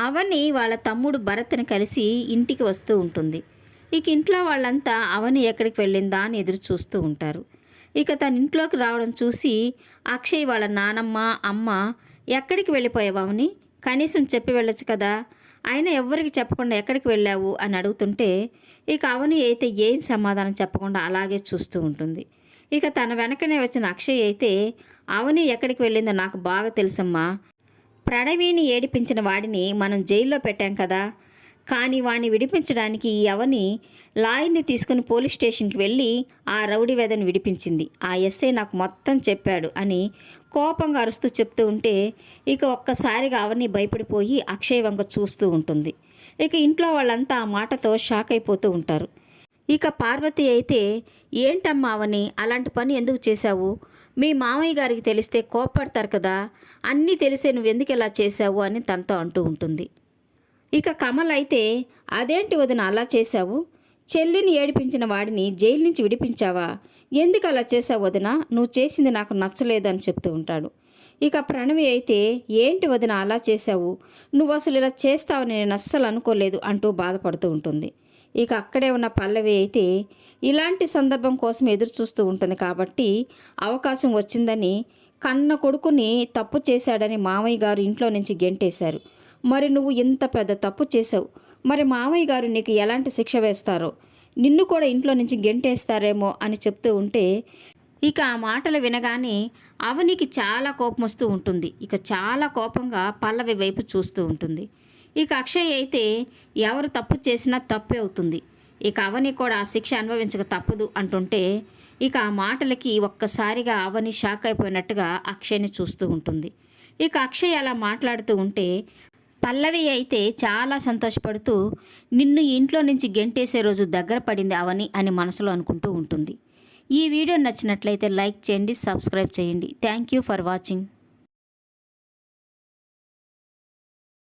అవని వాళ్ళ తమ్ముడు భరత్ని కలిసి ఇంటికి వస్తూ ఉంటుంది. ఇక ఇంట్లో వాళ్ళంతా అవని ఎక్కడికి వెళ్ళిందా అని ఎదురు చూస్తూ ఉంటారు. ఇక తన ఇంట్లోకి రావడం చూసి అక్షయ్ వాళ్ళ నానమ్మ అమ్మ ఎక్కడికి వెళ్ళిపోయావు అవని, కనీసం చెప్పి వెళ్ళొచ్చు కదా, అయినా ఎవ్వరికి చెప్పకుండా ఎక్కడికి వెళ్ళావు అని అడుగుతుంటే ఇక అవని అయితే ఏం సమాధానం చెప్పకుండా అలాగే చూస్తూ ఉంటుంది. ఇక తన వెనకనే వచ్చిన అక్షయ్ అయితే అవని ఎక్కడికి వెళ్ళిందో నాకు బాగా తెలుసమ్మా, ప్రణవిని ఏడిపించిన వాడిని మనం జైల్లో పెట్టాం కదా, కానీ వాడిని విడిపించడానికి ఈ అవని లాయర్ని తీసుకుని పోలీస్ స్టేషన్కి వెళ్ళి ఆ రౌడీ వేదను విడిపించింది, ఆ ఎస్ఐ నాకు మొత్తం చెప్పాడు అని కోపంగా అరుస్తూ చెప్తూ ఉంటే ఇక ఒక్కసారిగా అవని భయపడిపోయి అక్షయ్ వంక చూస్తూ ఉంటుంది. ఇక ఇంట్లో వాళ్ళంతా ఆ మాటతో షాక్ అయిపోతూ ఉంటారు. ఇక పార్వతి అయితే ఏంటమ్మా అవని అలాంటి పని ఎందుకు చేశావు, మీ మామయ్య గారికి తెలిస్తే కోప్పడతారు కదా, అన్నీ తెలిసే నువ్వెందుకు ఇలా చేశావు అని తనతో అంటూ ఉంటుంది. ఇక కమల్ అయితే అదేంటి వదిన అలా చేశావు, చెల్లిని ఏడిపించిన వాడిని జైలు నుంచి విడిపించావా, ఎందుకు అలా చేశావు వదిన, నువ్వు చేసింది నాకు నచ్చలేదు అని చెప్తూ ఉంటాడు. ఇక ప్రణవి అయితే ఏంటి వదిన అలా చేశావు, నువ్వు అసలు ఇలా చేస్తావని నేను అస్సలు అనుకోలేదు అంటూ బాధపడుతూ ఉంటుంది. ఇక అక్కడే ఉన్న పల్లవి అయితే ఇలాంటి సందర్భం కోసం ఎదురు చూస్తూ ఉంటుంది కాబట్టి అవకాశం వచ్చిందని కన్న కొడుకుని తప్పు చేశాడని మామయ్య గారు ఇంట్లో నుంచి గెంటేశారు, మరి నువ్వు ఇంత పెద్ద తప్పు చేసావు, మరి మామయ్య గారు నీకు ఎలాంటి శిక్ష వేస్తారో, నిన్ను కూడా ఇంట్లో నుంచి గెంటేస్తారేమో అని చెప్తూ ఉంటే ఇక ఆ మాటలు వినగానే అవనికి చాలా కోపం వస్తూ ఉంటుంది. ఇక చాలా కోపంగా పల్లవి వైపు చూస్తూ ఉంటుంది. ఇక అక్షయ్ అయితే ఎవరు తప్పు చేసినా తప్పే అవుతుంది, ఇక అవని కూడా ఆ శిక్ష అనుభవించక తప్పదు అంటుంటే ఇక ఆ మాటలకి ఒక్కసారిగా అవని షాక్ అయిపోయినట్టుగా అక్షయ్ని చూస్తూ ఉంటుంది. ఇక అక్షయ్ అలా మాట్లాడుతూ ఉంటే పల్లవి అయితే చాలా సంతోషపడుతూ నిన్ను ఇంట్లో నుంచి గెంటేసే రోజు దగ్గర పడింది అవని అని మనసులో అనుకుంటూ ఉంటుంది. ఈ వీడియో నచ్చినట్లయితే లైక్ చేయండి, సబ్స్క్రైబ్ చేయండి. Thank you for watching.